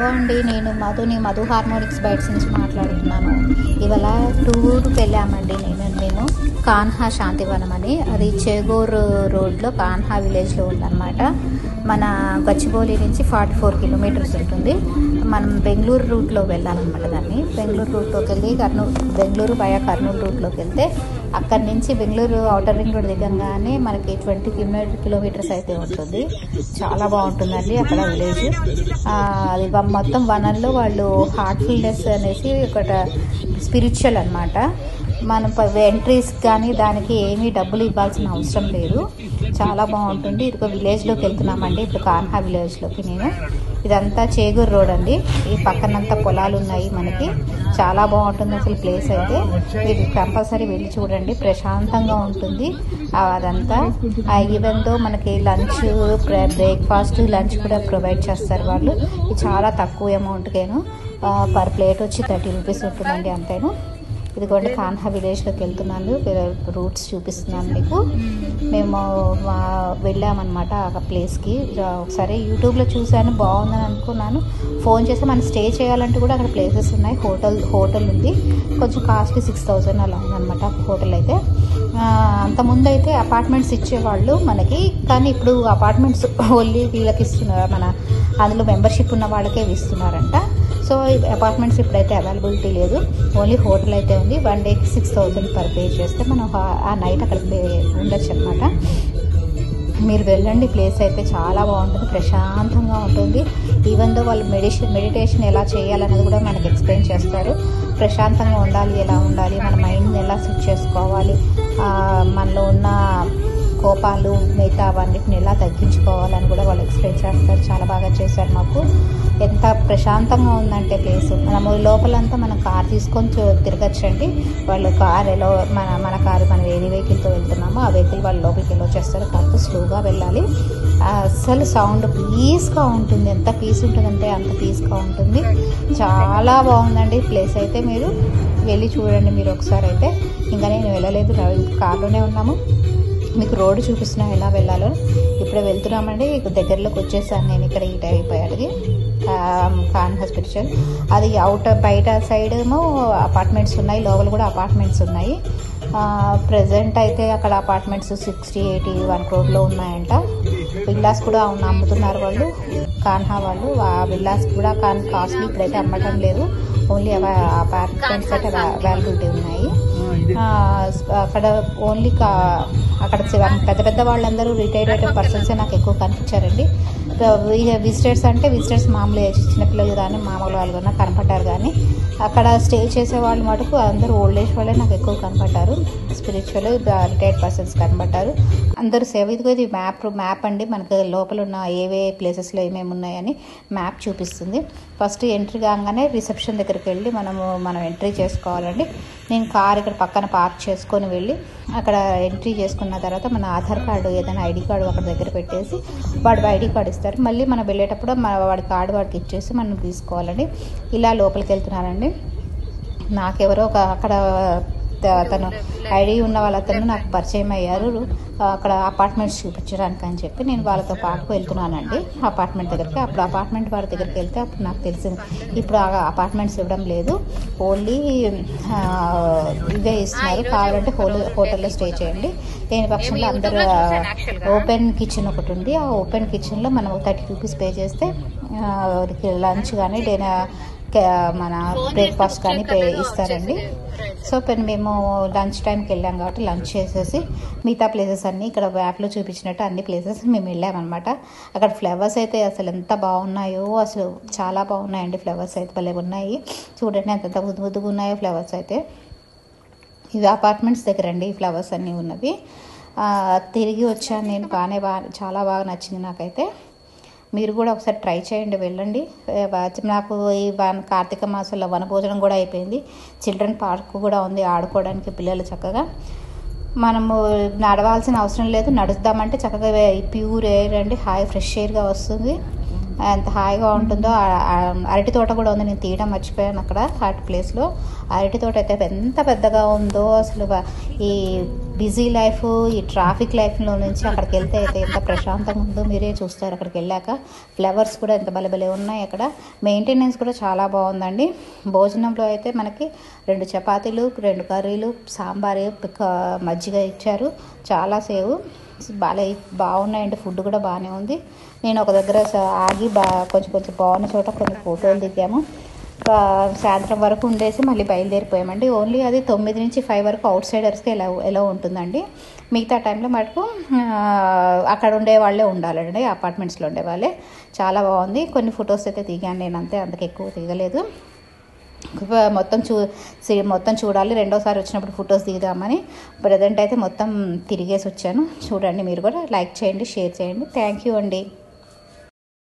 అండి, నేను Madhu harmonics bytes నుంచి మాట్లాడుతున్నాను. ఇవాళ టూర్కి వెళ్ళామండి. మేము కాన్హా శాంతివనం అని, అది చేగూరు రోడ్లో కాన్హా విలేజ్లో ఉందన్నమాట. మన గచ్చిబౌలి నుంచి 44 కిలోమీటర్స్ ఉంటుంది. మనం బెంగళూరు రూట్లో వెళ్ళాలన్నమాట. దాన్ని బెంగళూరు రూట్లోకి వెళ్ళి బెంగళూరు వయా కర్నూలు రూట్లోకి వెళ్తే అక్కడి నుంచి బెంగళూరు ఔటర్ రింగ్ రోడ్ దిగంగానే మనకి 20 కిలోమీటర్స్ అయితే ఉంటుంది. చాలా బాగుంటుందండి అక్కడ విలేజ్. అది మొత్తం వనంలో వాళ్ళు హార్ట్ఫుల్నెస్ అనేసి ఒక స్పిరిచువల్ అనమాట. మనం ఎంట్రీస్ కానీ దానికి ఏమీ డబ్బులు ఇవ్వాల్సిన అవసరం లేదు. చాలా బాగుంటుంది. ఇది ఒక విలేజ్లోకి వెళ్తున్నామండి ఇప్పుడు, కాన్హా విలేజ్లోకి. ఇదంతా చేగూరు రోడ్ అండి. ఈ పక్కనంతా పొలాలు ఉన్నాయి మనకి. చాలా బాగుంటుంది అసలు ప్లేస్ అయితే. మీరు కంపల్సరీ వెళ్ళి చూడండి, ప్రశాంతంగా ఉంటుంది అదంతా. ఈవెన్ దో మనకి లంచ్, బ్రేక్ఫాస్ట్, లంచ్ కూడా ప్రొవైడ్ చేస్తారు వాళ్ళు. ఇది చాలా తక్కువ అమౌంట్కేను. పర్ ప్లేట్ వచ్చి 30 రూపీస్ ఉంటుందండి అంతేను. ఇదిగోండి కాన్హా విలేజ్లోకి వెళ్తున్నాను. రూట్స్ చూపిస్తున్నాను మీకు. మేము వెళ్ళామన్నమాట ఆ ప్లేస్కి. ఒకసారి యూట్యూబ్లో చూశాను, బాగుందని అనుకున్నాను. ఫోన్ చేసి మనం స్టే చేయాలంటే కూడా అక్కడ ప్లేసెస్ ఉన్నాయి. హోటల్ ఉంది, కొంచెం కాస్ట్ 6000 అలా ఉందన్నమాట హోటల్ అయితే. అంతకుముందు అయితే అపార్ట్మెంట్స్ ఇచ్చేవాళ్ళు మనకి, కానీ ఇప్పుడు అపార్ట్మెంట్స్ ఓన్లీ వీళ్ళకి ఇస్తున్నారు, అందులో మెంబర్షిప్ ఉన్న వాళ్ళకే ఇస్తున్నారంట. సో అపార్ట్మెంట్స్ ఇప్పుడైతే అవైలబిలిటీ లేదు, ఓన్లీ హోటల్ అయితే ఉంది. 1 డేకి 6000 పర్ పే చేస్తే మనం ఆ నైట్ అక్కడ ఉండొచ్చు అనమాట. మీరు వెళ్ళండి, ప్లేస్ అయితే చాలా బాగుంటుంది, ప్రశాంతంగా ఉంటుంది. ఈవెన్ దో వాళ్ళు మెడిటేషన్ ఎలా చేయాలనేది కూడా మనకు ఎక్స్ప్లెయిన్ చేస్తారు. ప్రశాంతంగా ఉండాలి, ఎలా ఉండాలి, మన మైండ్ని ఎలా సెట్ చేసుకోవాలి, మనలో ఉన్న కోపాలు మిగతా అవన్నిటిని ఎలా తగ్గించుకోవాలని కూడా వాళ్ళు ఎక్స్ప్లెయిన్ చేస్తారు. చాలా బాగా చేశారు మాకు. ఎంత ప్రశాంతంగా ఉందంటే ప్లేస్. మనము లోపలంతా మనం కార్ తీసుకొని తిరగచ్చండి. వాళ్ళు కార్ ఎలా మన కారు మనం ఏది వెహికల్తో వెళ్తున్నామో ఆ వెహికల్ వాళ్ళు లోపలికి వెళ్ళి వచ్చేస్తారు. కాకపోతే స్లోగా వెళ్ళాలి. అసలు సౌండ్ పీస్గా ఉంటుంది. ఎంత పీస్ ఉంటుందంటే అంత పీస్గా ఉంటుంది. చాలా బాగుందండి ప్లేస్ అయితే. మీరు వెళ్ళి చూడండి మీరు ఒకసారి అయితే. ఇంకా నేను వెళ్ళలేదు, కార్లోనే ఉన్నాము. మీకు రోడ్డు చూపిస్తున్నా ఎలా వెళ్ళాలో. ఇప్పుడే వెళ్తున్నామండి, దగ్గరలోకి వచ్చేసాను నేను. ఇక్కడ ఈ అయిపోయాడికి కాన్హా స్పిరిచువల్. అది బయట సైడ్ ఏమో అపార్ట్మెంట్స్ ఉన్నాయి, లోపల కూడా అపార్ట్మెంట్స్ ఉన్నాయి. ప్రజెంట్ అయితే అక్కడ అపార్ట్మెంట్స్ 60-80 1 crore ఉన్నాయంట. విల్లాస్ కూడా అమ్ముతున్నారు వాళ్ళు, కాన్హా వాళ్ళు. ఆ విల్లాస్ కూడా కాస్ట్లీ ఇప్పుడైతే అమ్మటం లేదు, ఓన్లీ అపార్ట్మెంట్స్ అయితే అవైలబిలిటీ ఉన్నాయి. అక్కడ ఓన్లీ అక్కడ పెద్ద వాళ్ళందరూ రిటైర్డ్ పర్సన్సే నాకు ఎక్కువ కనిపించారండి. విజిటర్స్ అంటే విజిటర్స్ మామూలు చిన్నపిల్లలు కానీ మామూలు వాళ్ళు కానీ కనపడ్డారు. కానీ అక్కడ స్టే చేసే వాళ్ళు మటుకు అందరూ ఓల్డ్ ఏజ్ వాళ్ళే నాకు ఎక్కువ కనపడ్డారు. స్పిరిచువల్ రిటైర్డ్ పర్సన్స్ కనపడ్డారు. అందరూ సేవ. ఇది మ్యాప్ అండి, మనకి లోపల ఉన్న ఏవే ప్లేసెస్లో ఏమేమి ఉన్నాయని మ్యాప్ చూపిస్తుంది. ఫస్ట్ ఎంట్రీ కాగానే రిసెప్షన్ దగ్గరికి వెళ్ళి మనం ఎంట్రీ చేసుకోవాలండి. నేను కార్ ఇక్కడ పక్కన పార్క్ చేసుకొని వెళ్ళి అక్కడ ఎంట్రీ చేసుకున్న తర్వాత మన ఆధార్ కార్డు, ఏదైనా ఐడి కార్డు అక్కడ దగ్గర పెట్టేసి వాడు ఐడి కార్డు ఇస్తారు. మళ్ళీ మనం వెళ్ళేటప్పుడు వాడి కార్డు వాడికి ఇచ్చేసి మనం తీసుకోవాలండి. ఇలా లోపలికి వెళ్తున్నానండి. నాకెవరో అక్కడ అతను ఐడి ఉన్న వాళ్ళతను నాకు పరిచయం అయ్యారు. అక్కడ అపార్ట్మెంట్స్ చూపించడానికి అని చెప్పి నేను వాళ్ళతో పాటు వెళ్తున్నానండి అపార్ట్మెంట్ దగ్గరికి. అప్పుడు అపార్ట్మెంట్ వారి దగ్గరికి వెళ్తే అప్పుడు నాకు తెలిసింది ఇప్పుడు ఆ అపార్ట్మెంట్స్ ఇవ్వడం లేదు, ఓన్లీ ఇవే ఇస్తున్నారు. కావాలంటే హోటల్లో స్టే చేయండి. దేని పక్షంలో అందరూ ఓపెన్ కిచెన్ ఒకటి ఉంది. ఆ ఓపెన్ కిచెన్లో మనం 30 రూపీస్ పే చేస్తే లంచ్ కానీ మన బ్రేక్ఫాస్ట్ కానీ ఇస్తారండి. సో మేము లంచ్ టైంకి వెళ్ళాం కాబట్టి లంచ్ చేసేసి మిగతా ప్లేసెస్ అన్నీ ఇక్కడ యాప్లో చూపించినట్టు అన్ని ప్లేసెస్ మేము వెళ్ళామన్నమాట. అక్కడ ఫ్లవర్స్ అయితే అసలు ఎంత బాగున్నాయో, అసలు చాలా బాగున్నాయండి. ఫ్లవర్స్ అయితే భలే ఉన్నాయి. చూడండి ఎంత ముద్దుగా ఉన్నాయో ఫ్లవర్స్ అయితే. ఇవి అపార్ట్మెంట్స్ దగ్గర అండి ఈ ఫ్లవర్స్ అన్నీ ఉన్నవి. తిరిగి వచ్చాను నేను, చాలా బాగా నచ్చింది నాకైతే. మీరు కూడా ఒకసారి ట్రై చేయండి, వెళ్ళండి. నాకు ఈ కార్తీక మాసంలో వనభోజనం కూడా అయిపోయింది. చిల్డ్రన్ పార్క్ కూడా ఉంది ఆడుకోవడానికి పిల్లలు చక్కగా. మనము నడవాల్సిన అవసరం లేదు, నడుద్దామంటే చక్కగా ప్యూర్ ఎయిర్ అండి, హాయ్ ఫ్రెష్ ఎయిర్గా వస్తుంది. ఎంత హాయిగా ఉంటుందో. అరటి తోట కూడా ఉంది, నేను తీయడం మర్చిపోయాను అక్కడ హాట్ ప్లేస్లో. అరటి తోట అయితే ఎంత పెద్దగా ఉందో అసలు. ఈ బిజీ లైఫ్, ఈ ట్రాఫిక్ లైఫ్లో నుంచి అక్కడికి వెళ్తే అయితే ఎంత ప్రశాంతంగా ఉందో మీరే చూస్తారు అక్కడికి వెళ్ళాక. ఫ్లవర్స్ కూడా ఎంత భలే ఉన్నాయి అక్కడ. మెయింటెనెన్స్ కూడా చాలా బాగుందండి. భోజనంలో అయితే మనకి 2 చపాతీలు, 2 కర్రీలు, సాంబారు, మజ్జిగ ఇచ్చారు. చాలా సేవ్ బాగున్నాయండి. ఫుడ్ కూడా బాగానే ఉంది. నేను ఒక దగ్గర ఆగి కొంచెం బాగున్న చోట కొన్ని ఫోటోలు దిగాము. సాయంత్రం వరకు ఉండేసి మళ్ళీ బయలుదేరిపోయామండి. ఓన్లీ అది 9 నుంచి 5 వరకు అవుట్ సైడర్స్కి ఎలా ఉంటుందండి. మిగతా టైంలో మటుకు అక్కడ ఉండే వాళ్ళే ఉండాలండి, అపార్ట్మెంట్స్లో ఉండే వాళ్ళే. చాలా బాగుంది. కొన్ని ఫొటోస్ అయితే దిగాను నేను, అంతకు ఎక్కువ దిగలేదు. మొత్తం చూడాలి, రెండోసారి వచ్చినప్పుడు ఫొటోస్ దిగుదామని. ప్రజెంట్ అయితే మొత్తం తిరిగేసి వచ్చాను. చూడండి మీరు కూడా. లైక్ చేయండి, షేర్ చేయండి. థ్యాంక్ యూ అండి.